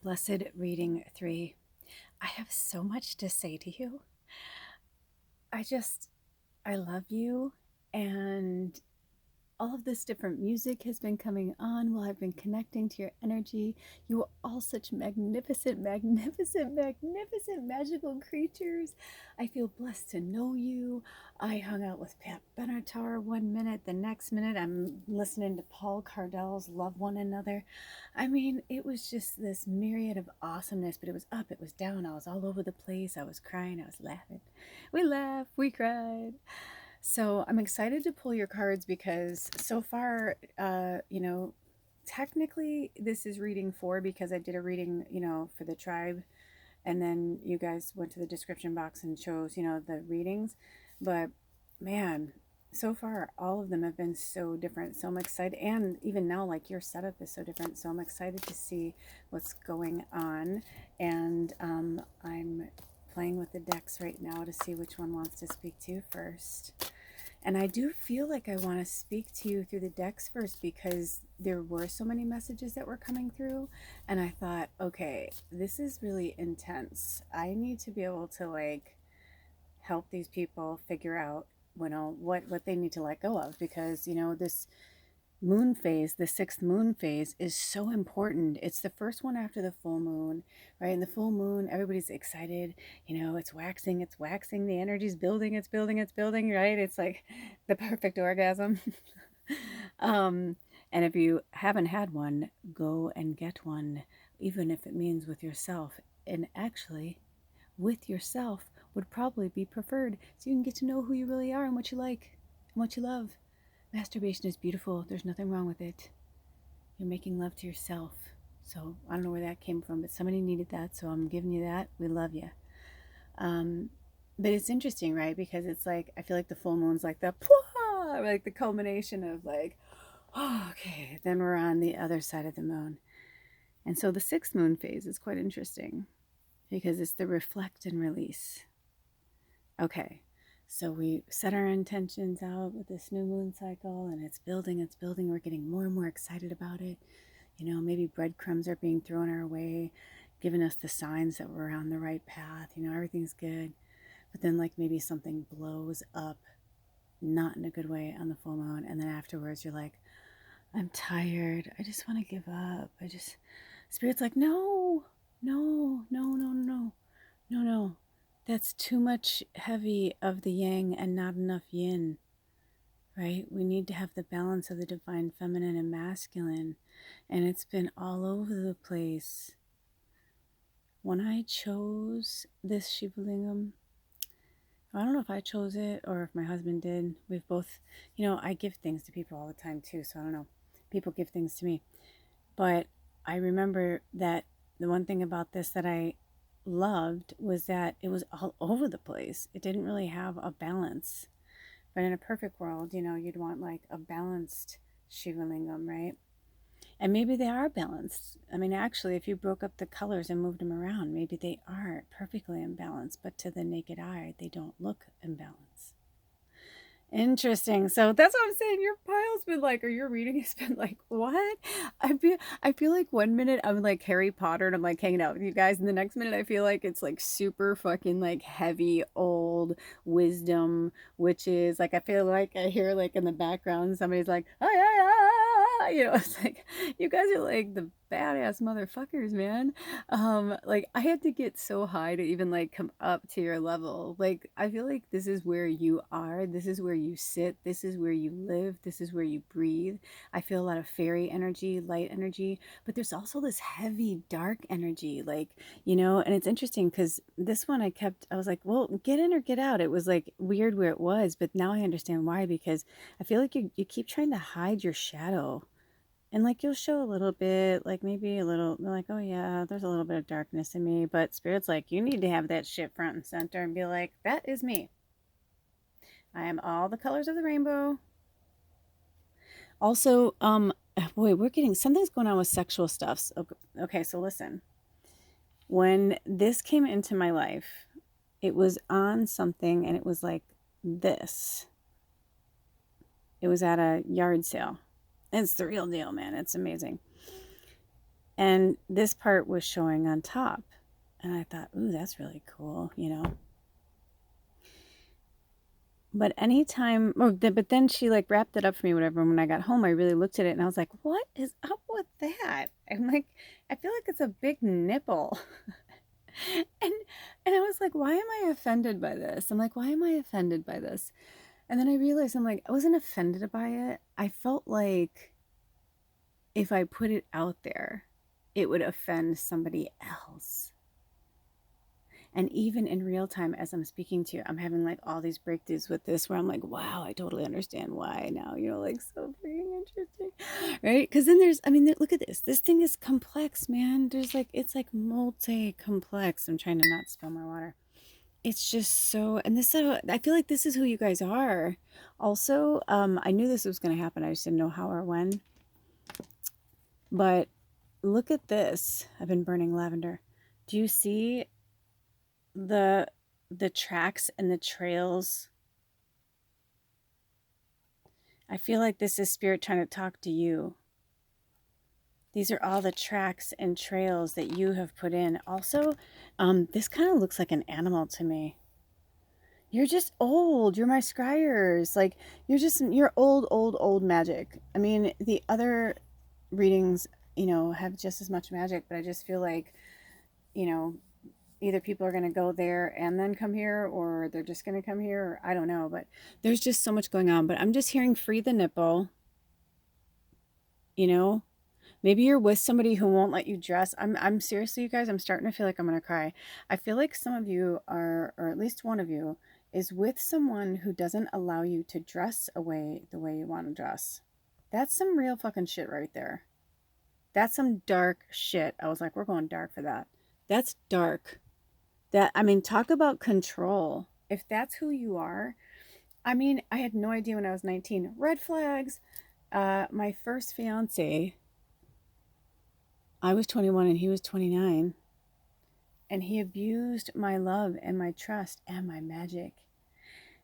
Blessed reading 3. I have so much to say to you. I love you, and all of this different music has been coming on while I've been connecting to your energy. You are all such magnificent, magnificent, magnificent, magical creatures. I feel blessed to know you. I hung out with Pat Benatar one minute, the next minute I'm listening to Paul Cardell's Love One Another. I mean, it was just this myriad of awesomeness, but it was up, it was down, I was all over the place, I was crying, I was laughing. We laughed, we cried. So I'm excited to pull your cards because so far, technically this is reading 4 because I did a reading, for the tribe. And then you guys went to the description box and chose, the readings. But man, so far all of them have been so different. So I'm excited. And even now, like your setup is so different. So I'm excited to see what's going on. And I'm playing with the decks right now to see which one wants to speak to you first. And I do feel like I want to speak to you through the decks first because there were so many messages that were coming through. And I thought, okay, this is really intense. I need to be able to help these people figure out, what they need to let go of because, this moon phase, the 6th moon phase, is so important. It's the first one after the full moon, right? And the full moon, everybody's excited. It's waxing. The energy's building, it's building, it's building, right? It's like the perfect orgasm. um, and if you haven't had one, go and get one, even if it means with yourself. And actually, with yourself would probably be preferred so you can get to know who you really are and what you like and what you love. Masturbation is beautiful. There's nothing wrong with it. You're making love to yourself. So I don't know where that came from, but somebody needed that, so I'm giving you that. We love you. But it's interesting, right? Because it's like I feel like the full moon's like like the culmination of oh, okay, then we're on the other side of the moon. And so the 6th moon phase is quite interesting because it's the reflect and release. Okay, so we set our intentions out with this new moon cycle and it's building, it's building. We're getting more and more excited about it. Maybe breadcrumbs are being thrown our way, giving us the signs that we're on the right path. Everything's good. But then, maybe something blows up, not in a good way on the full moon. And then afterwards, you're like, I'm tired. I just want to give up. Spirit's like, no, no, no, no, no, no, no. That's too much heavy of the yang and not enough yin, right? We need to have the balance of the divine feminine and masculine. And it's been all over the place. When I chose this Shiva Lingam, I don't know if I chose it or if my husband did. We've both, I give things to people all the time too. So I don't know. People give things to me. But I remember that the one thing about this that I loved was that it was all over the place. It didn't really have a balance. But in a perfect world, you'd want a balanced Shiva Lingam, right? And maybe they are balanced. I mean, actually, if you broke up the colors and moved them around, maybe they are perfectly imbalanced, but to the naked eye, they don't look imbalanced. Interesting. So that's what I'm saying. Your pile's been or your reading has been what? I feel like one minute I'm like Harry Potter and I'm hanging out with you guys, and the next minute I feel like it's super fucking heavy old wisdom witches. I feel like I hear in the background somebody's like, ah, it's you guys are the badass motherfuckers, man. I had to get so high to even come up to your level. I feel like this is where you are, this is where you sit, this is where you live, this is where you breathe. I feel a lot of fairy energy, light energy, but there's also this heavy dark energy, and it's interesting because this one I was like, well, get in or get out. It was weird where it was, but now I understand why, because I feel like you keep trying to hide your shadow. And you'll show a little bit, maybe a little, oh yeah, there's a little bit of darkness in me. But Spirit's you need to have that shit front and center and be like, that is me. I am all the colors of the rainbow. Also, boy, something's going on with sexual stuff. Okay, so listen. When this came into my life, it was on something and it was this. It was at a yard sale. It's the real deal, man. It's amazing. And this part was showing on top. And I thought, ooh, that's really cool, But anytime, but then she like wrapped it up for me, whatever. And when I got home, I really looked at it and I was like, what is up with that? I'm like, I feel like it's a big nipple. and and I was like, why am I offended by this? I'm like, why am I offended by this? And then I realized I'm like, I wasn't offended by it. I felt like if I put it out there, it would offend somebody else. And even in real time, as I'm speaking to you, I'm having like all these breakthroughs with this where I'm like, wow, I totally understand why now, like so freaking interesting. Right? Because then there's, I mean, look at this. This thing is complex, man. There's like, it's like multi complex. I'm trying to not spill my water. It's just so, and this, I feel like this is who you guys are. Also, I knew this was going to happen. I just didn't know how or when. But look at this. I've been burning lavender. Do you see the tracks and the trails? I feel like this is spirit trying to talk to you. These are all the tracks and trails that you have put in. Also, this kind of looks like an animal to me. You're just old. You're my scryers. Like you're old magic. I mean, the other readings, have just as much magic, but I just feel like, you know, either people are going to go there and then come here, or they're just going to come here, or I don't know, but there's just so much going on. But I'm just hearing free the nipple, you know? Maybe you're with somebody who won't let you dress. I'm seriously, you guys, I'm starting to feel like I'm going to cry. I feel like some of you are, or at least one of you, is with someone who doesn't allow you to dress away the way you want to dress. That's some real fucking shit right there. That's some dark shit. I was like, we're going dark for that. That's dark. I mean, talk about control. If that's who you are, I mean, I had no idea when I was 19. Red flags. My first fiance, I was 21 and he was 29. And he abused my love and my trust and my magic.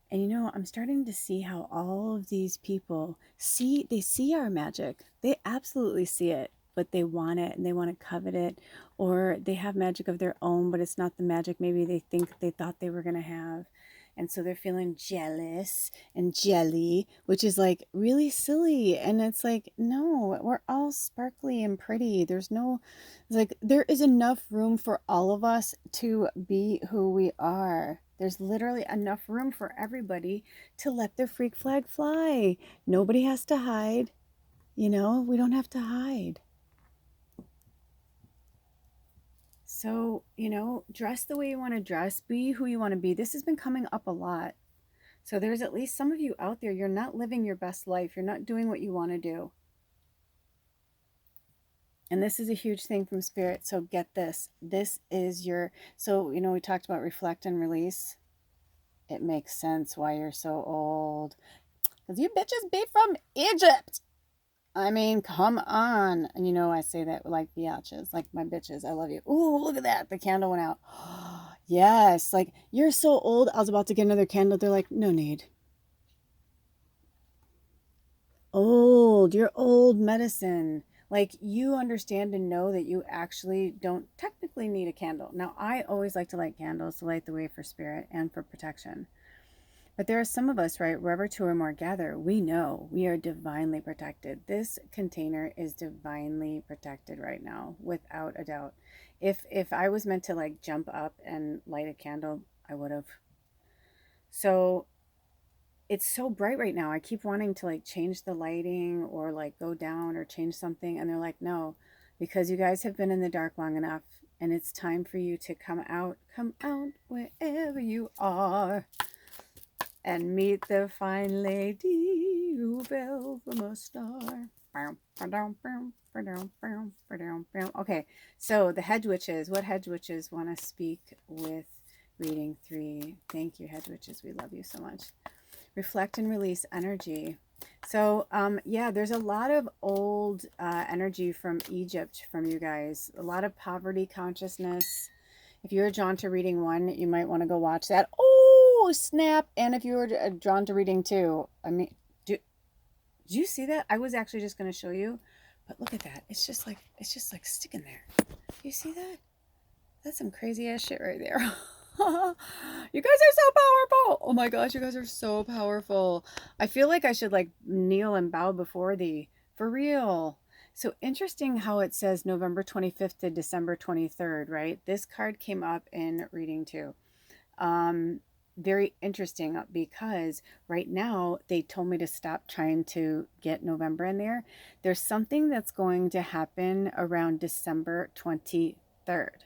And I'm starting to see how all of these people they see our magic. They absolutely see it, but they want it and they want to covet it, or they have magic of their own, but it's not the magic maybe they thought they were going to have. And so they're feeling jealous and jelly, which is like really silly. And it's like, no, we're all sparkly and pretty. There is enough room for all of us to be who we are. There's literally enough room for everybody to let their freak flag fly. Nobody has to hide. We don't have to hide. So, dress the way you want to dress, be who you want to be. This has been coming up a lot. So, there's at least some of you out there, you're not living your best life. You're not doing what you want to do. And this is a huge thing from spirit. So, get this. This is we talked about reflect and release. It makes sense why you're so old. Because you bitches be from Egypt. I mean, come on. And I say that like biatches, like my bitches. I love you. Ooh, look at that. The candle went out. Yes. Like, you're so old. I was about to get another candle. They're like, no need. Old. You're old medicine. Like, you understand and know that you actually don't technically need a candle. Now, I always like to light candles to light the way for spirit and for protection. But there are some of us, right? Wherever two or more gather, we know we are divinely protected. This container is divinely protected right now, without a doubt. If I was meant to like jump up and light a candle, I would have. So it's so bright right now. I keep wanting to like change the lighting or like go down or change something. And they're like, no, because you guys have been in the dark long enough and it's time for you to come out wherever you are and meet the fine lady who fell from a star. Okay, so the hedge witches. What hedge witches want to speak with reading 3? Thank you, hedge witches. We love you so much. Reflect and release energy. So, yeah, there's a lot of old energy from Egypt from you guys. A lot of poverty consciousness. If you're drawn to reading 1, you might want to go watch that. Oh, snap. And if you were drawn to reading 2, I mean, did you see that? I was actually just going to show you But look at that. It's just like sticking there. Do you see that? That's some crazy ass shit right there. You guys are so powerful. Oh my gosh, you guys are so powerful. I feel like I should like kneel and bow before thee. For real. So interesting how it says November 25th to December 23rd, right? This card came up in reading too. Um, Very interesting because right now they told me to stop trying to get November in there. There's something that's going to happen around December 23rd.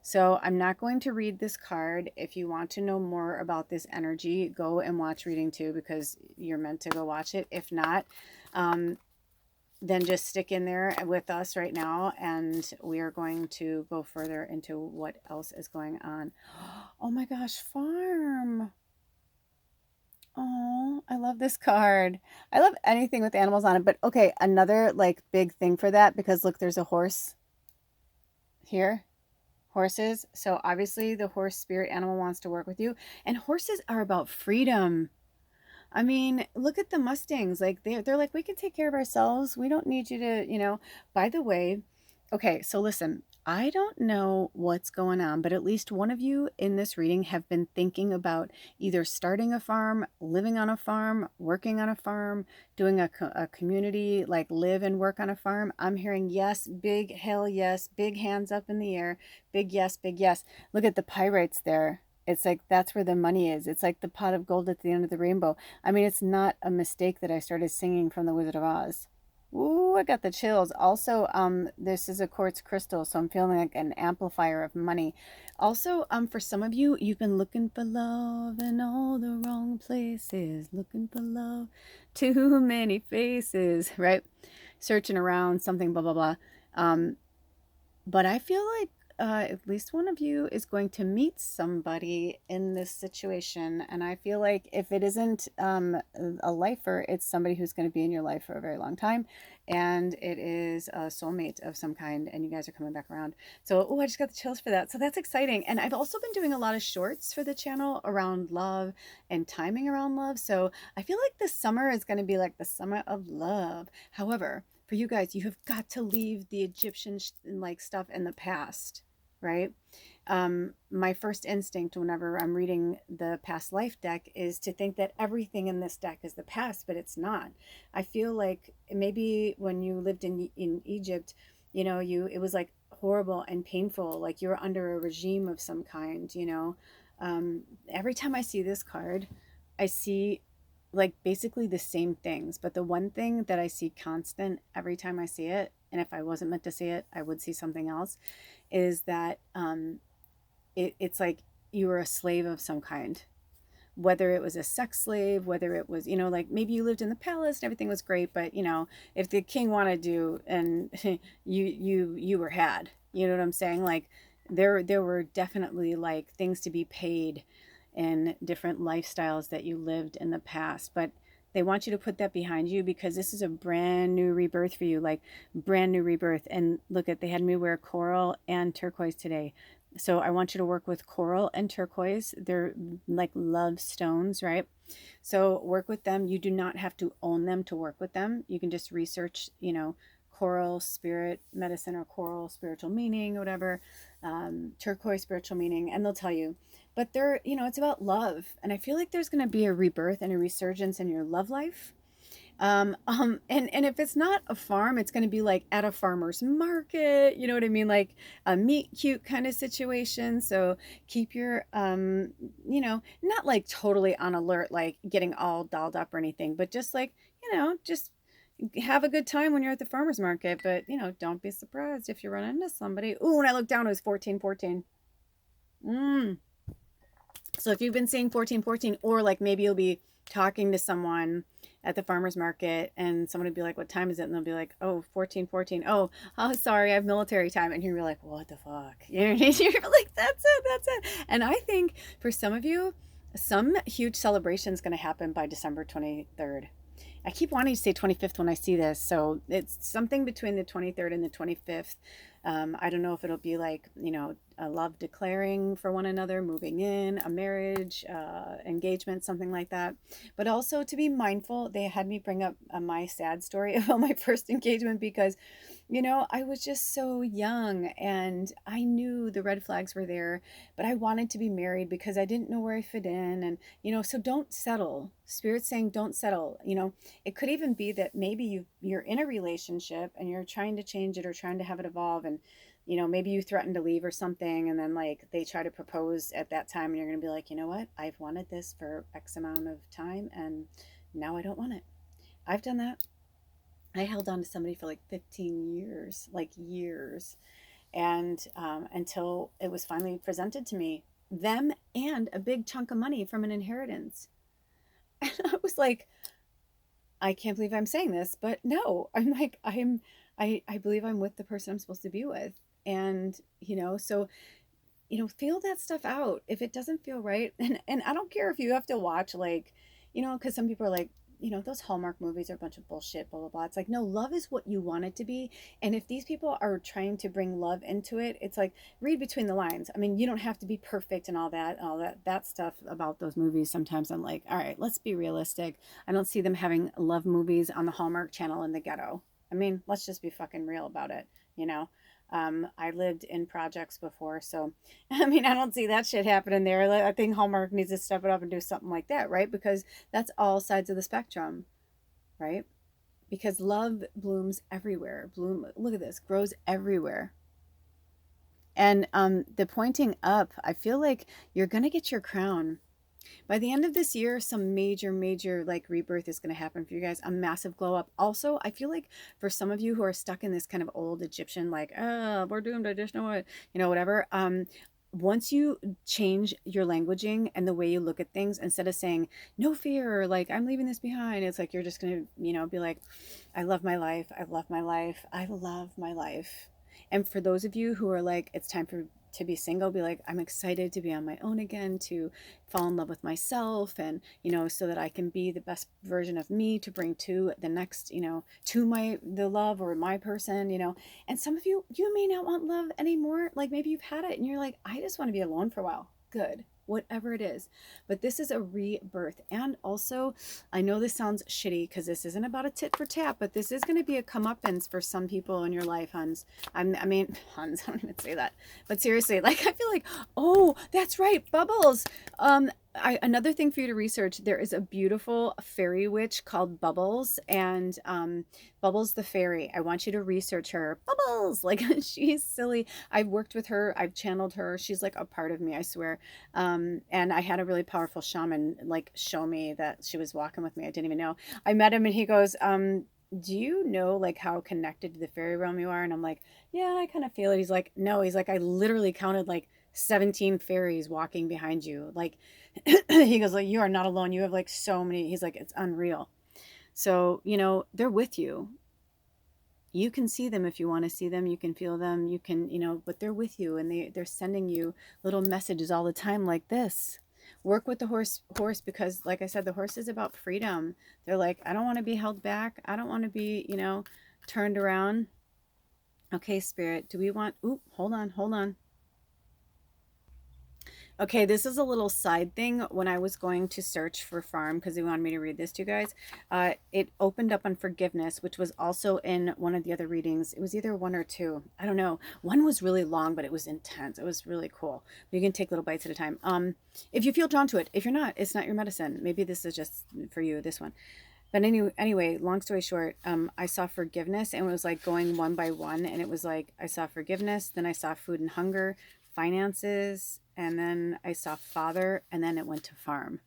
So I'm not going to read this card. If you want to know more about this energy, go and watch reading two because you're meant to go watch it. If not, um, then just stick in there with us right now and we are going to go further into what else is going on. Oh my gosh, farm. Oh, I love this card. I love anything with animals on it. But okay, another like big thing for that because look, there's a horse here. Horses. So obviously the horse spirit animal wants to work with you. And horses are about freedom. I mean, look at the Mustangs. Like they're like, we can take care of ourselves. We don't need you to. By the way, okay, so listen, I don't know what's going on, but at least one of you in this reading have been thinking about either starting a farm, living on a farm, working on a farm, doing a community, like live and work on a farm. I'm hearing yes, big hell yes, big hands up in the air, big yes, big yes. Look at the pirates there. It's like that's where the money is. It's like the pot of gold at the end of the rainbow. I mean, it's not a mistake that I started singing from The Wizard of Oz. Ooh, I got the chills. Also, this is a quartz crystal, so I'm feeling like an amplifier of money. Also, for some of you, you've been looking for love in all the wrong places, looking for love, too many faces, right? Searching around, something, blah, blah, blah. But I feel like at least one of you is going to meet somebody in this situation. And I feel like if it isn't a lifer, it's somebody who's going to be in your life for a very long time. And it is a soulmate of some kind. And you guys are coming back around. So, oh, I just got the chills for that. So that's exciting. And I've also been doing a lot of shorts for the channel around love and timing around love. So I feel like this summer is going to be like the summer of love. However, for you guys, you have got to leave the Egyptian like stuff in the past, right? My first instinct whenever I'm reading the past life deck is to think that everything in this deck is the past, but it's not. I feel like maybe when you lived in Egypt, it was like horrible and painful, like you were under a regime of some kind. Every time I see this card, I see like basically the same things, but the one thing that I see constant every time I see it, and if I wasn't meant to see it, I would see something else, is that it's like you were a slave of some kind. Whether it was a sex slave, whether it was, like maybe you lived in the palace and everything was great, but if the king wanted you and you were had, you know what I'm saying? Like there were definitely like things to be paid in different lifestyles that you lived in the past, but they want you to put that behind you because this is a brand new rebirth for you, like brand new rebirth. And look at, they had me wear coral and turquoise today. So I want you to work with coral and turquoise. They're like love stones, right? So work with them. You do not have to own them to work with them. You can just research, coral spirit medicine or coral spiritual meaning or whatever, turquoise spiritual meaning, and they'll tell you. But it's about love. And I feel like there's going to be a rebirth and a resurgence in your love life. And if it's not a farm, it's going to be like at a farmer's market, you know what I mean? Like a meet cute kind of situation. So keep your, not like totally on alert, like getting all dolled up or anything, but just like, just have a good time when you're at the farmer's market. But, don't be surprised if you run into somebody. Ooh, when I looked down, it was 1414. So if you've been seeing 1414, or like maybe you'll be talking to someone at the farmer's market and someone would be like, what time is it? And they'll be like, oh, 1414. Oh, sorry, I have military time. And you're like, what the fuck? You're like, that's it. And I think for some of you, some huge celebration is going to happen by December 23rd. I keep wanting to say 25th when I see this. So it's something between the 23rd and the 25th. I don't know if it'll be like, a love declaring for one another, moving in, a marriage, engagement, something like that. But also to be mindful, they had me bring up my sad story about my first engagement because, I was just so young and I knew the red flags were there, but I wanted to be married because I didn't know where I fit in. And, so don't settle. Spirit's saying don't settle. It could even be that maybe you're in a relationship and you're trying to change it or trying to have it evolve. And, maybe you threaten to leave or something. And then like they try to propose at that time and you're going to be like, you know what? I've wanted this for X amount of time and now I don't want it. I've done that. I held on to somebody for like 15 years, like years, and until it was finally presented to me, them and a big chunk of money from an inheritance. And I was like, I can't believe I'm saying this, but no, I'm like, I believe I'm with the person I'm supposed to be with. And, so, feel that stuff out. If it doesn't feel right, and I don't care if you have to watch like, because some people are like, those Hallmark movies are a bunch of bullshit, blah, blah, blah. It's like, no, love is what you want it to be. And if these people are trying to bring love into it, it's like, read between the lines. I mean, you don't have to be perfect and all that stuff about those movies. Sometimes I'm like, all right, let's be realistic. I don't see them having love movies on the Hallmark channel in the ghetto. I mean, let's just be fucking real about it, you know? I lived in projects before, so I mean, I don't see that shit happening there. Like, I think Hallmark needs to step it up and do something like that, right? Because that's all sides of the spectrum, right? Because love blooms everywhere. Look at this, grows everywhere. And the pointing up, I feel like you're gonna get your crown. By the end of this year, some major, major like rebirth is going to happen for you guys. A massive glow up. Also, I feel like for some of you who are stuck in this kind of old Egyptian, like, we're doomed. I just know what, whatever. Once you change your languaging and the way you look at things, instead of saying no fear, or like I'm leaving this behind, it's like you're just going to, be like, I love my life. I love my life. I love my life. And for those of you who are like, it's time for to be single, be like, I'm excited to be on my own again, to fall in love with myself, and so that I can be the best version of me to bring to the next, to the love or my person. And some of you may not want love anymore. Like maybe you've had it and you're like, I just want to be alone for a while. Good, whatever it is. But this is a rebirth. And also, I know this sounds shitty because this isn't about a tit for tat, but this is going to be a comeuppance for some people in your life, Huns. I mean, Huns, I don't even say that. But seriously, like, I feel like, oh, that's right, Bubbles. Another thing for you to research, there is a beautiful fairy witch called Bubbles, and Bubbles the fairy. I want you to research her. Bubbles! Like, she's silly. I've worked with her. I've channeled her. She's like a part of me, I swear. And I had a really powerful shaman like show me that she was walking with me. I didn't even know. I met him and he goes, do you know like how connected to the fairy realm you are? And I'm like, yeah, I kind of feel it. He's like, no. He's like, I literally counted like 17 fairies walking behind you. Like, he goes like, you are not alone. You have like so many. He's like, it's unreal. So, they're with you. You can see them if you want to see them. You can feel them. You can, but they're with you and they're sending you little messages all the time like this. Work with the horse because like I said, the horse is about freedom. They're like, I don't want to be held back. I don't want to be, turned around. Okay, spirit, do we want, oop, hold on. Okay, this is a little side thing. When I was going to search for farm, because they wanted me to read this to you guys, it opened up on forgiveness, which was also in one of the other readings. It was either one or two. I don't know. One was really long, but it was intense. It was really cool. You can take little bites at a time. If you feel drawn to it, if you're not, it's not your medicine. Maybe this is just for you, this one. But anyway, long story short, I saw forgiveness and it was like going one by one. And it was like, I saw forgiveness, then I saw food and hunger, finances, and then I saw father, and then it went to farm.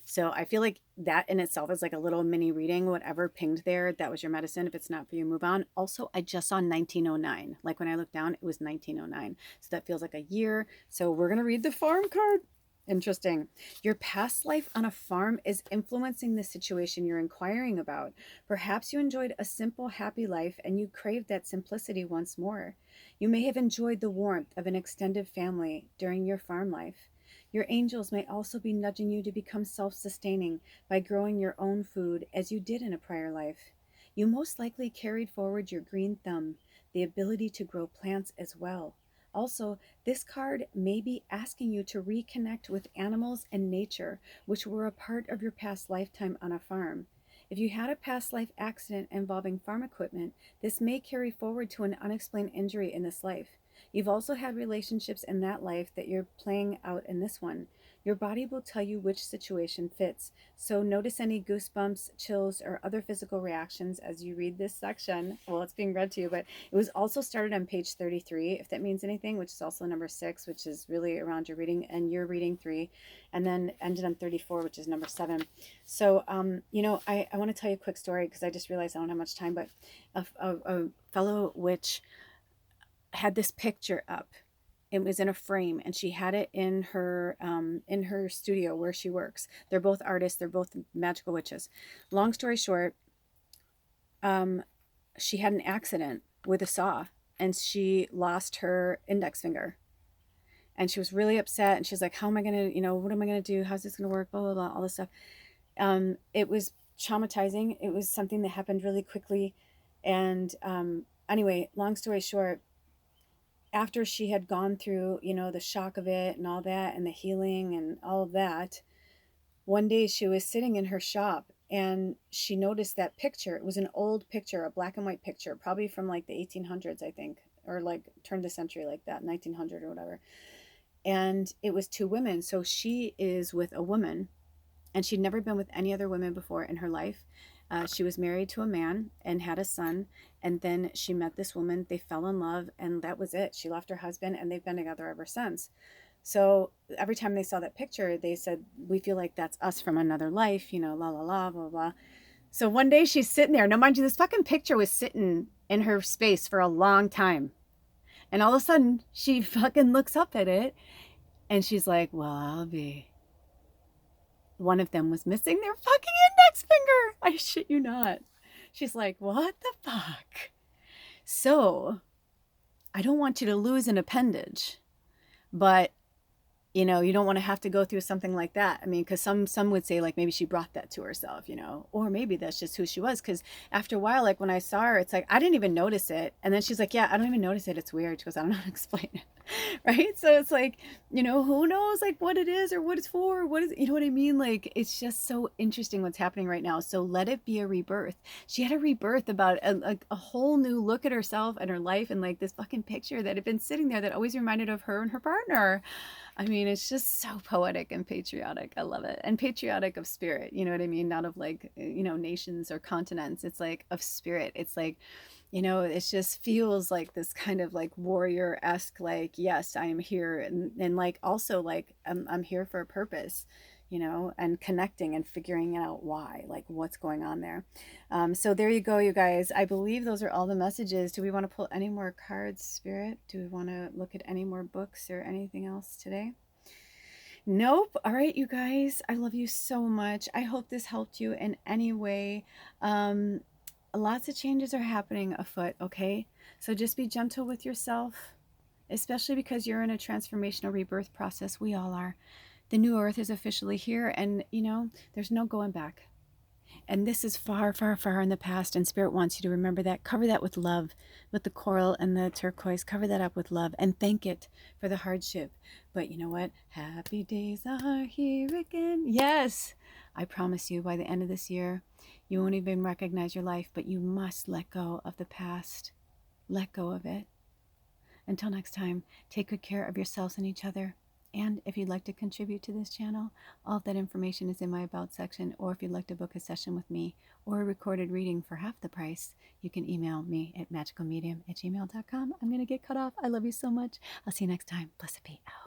So I feel like that in itself is like a little mini reading, whatever pinged there, that was your medicine. If it's not for you, move on. Also, I just saw 1909. Like when I looked down, it was 1909. So that feels like a year. So we're going to read the farm card. Interesting. Your past life on a farm is influencing the situation you're inquiring about. Perhaps you enjoyed a simple, happy life and you craved that simplicity once more. You may have enjoyed the warmth of an extended family during your farm life. Your angels may also be nudging you to become self sustaining by growing your own food as you did in a prior life. You most likely carried forward your green thumb, the ability to grow plants as well, Also, this card may be asking you to reconnect with animals and nature, which were a part of your past lifetime on a farm. If you had a past life accident involving farm equipment, this may carry forward to an unexplained injury in this life. You've also had relationships in that life that you're playing out in this one. Your body will tell you which situation fits. So notice any goosebumps, chills, or other physical reactions as you read this section. Well, it's being read to you, but it was also started on page 33, if that means anything, which is also number 6, which is really around your reading, and you're reading 3, and then ended on 34, which is number 7. So, I want to tell you a quick story because I just realized I don't have much time, but a fellow witch had this picture up. It was in a frame, and she had it in her studio where she works. They're both artists. They're both magical witches. Long story short, she had an accident with a saw, and she lost her index finger. And she was really upset, and she's like, "How am I gonna, what am I gonna do? How's this gonna work? Blah blah blah, all this stuff." It was traumatizing. It was something that happened really quickly, and anyway, long story short, after she had gone through, the shock of it and all that and the healing and all of that, one day she was sitting in her shop and she noticed that picture. It was an old picture, a black and white picture, probably from like the 1800s, I think, or like turn of the century like that, 1900 or whatever. And it was two women. So she is with a woman, and she'd never been with any other women before in her life. She was married to a man and had a son, and then she met this woman. They fell in love, and that was it. She left her husband, and they've been together ever since. So every time they saw that picture, they said, "We feel like that's us from another life, la la la, blah blah." So one day she's sitting there. Now, mind you, this fucking picture was sitting in her space for a long time, and all of a sudden she fucking looks up at it, and she's like, "Well, I'll be." One of them was missing their fucking index finger. I shit you not. She's like, "What the fuck?" So, I don't want you to lose an appendage, but you don't want to have to go through something like that. I mean, because some would say like maybe she brought that to herself, or maybe that's just who she was. Because after a while, like when I saw her, it's like I didn't even notice it, and then she's like, "Yeah, I don't even notice it. It's weird." She goes, "I don't know how to explain it." Right? So it's like, who knows like what it is or what it's for? What is, you know what I mean? Like it's just so interesting what's happening right now. So let it be a rebirth. She had a rebirth about a whole new look at herself and her life, and like this fucking picture that had been sitting there that always reminded of her and her partner. I mean, it's just so poetic and patriotic. I love it. And patriotic of spirit, you know what I mean? Not of like, nations or continents. It's like of spirit. It's like, it just feels like this kind of like warrior-esque, like, yes, I am here. And like, also like, I'm here for a purpose, and connecting and figuring out why, like what's going on there. So there you go, you guys. I believe those are all the messages. Do we want to pull any more cards, Spirit? Do we want to look at any more books or anything else today? Nope. All right, you guys. I love you so much. I hope this helped you in any way. Lots of changes are happening afoot, okay? So just be gentle with yourself, especially because you're in a transformational rebirth process. We all are. The new earth is officially here, and there's no going back. And this is far, far, far in the past, and Spirit wants you to remember that. Cover that with love, with the coral and the turquoise. Cover that up with love and thank it for the hardship. But you know what? Happy days are here again. Yes, I promise you by the end of this year, you won't even recognize your life, but you must let go of the past. Let go of it. Until next time, take good care of yourselves and each other. And if you'd like to contribute to this channel, all of that information is in my About section. Or if you'd like to book a session with me or a recorded reading for half the price, you can email me at magicalmedium@gmail.com. I'm going to get cut off. I love you so much. I'll see you next time. Blessed be. Out.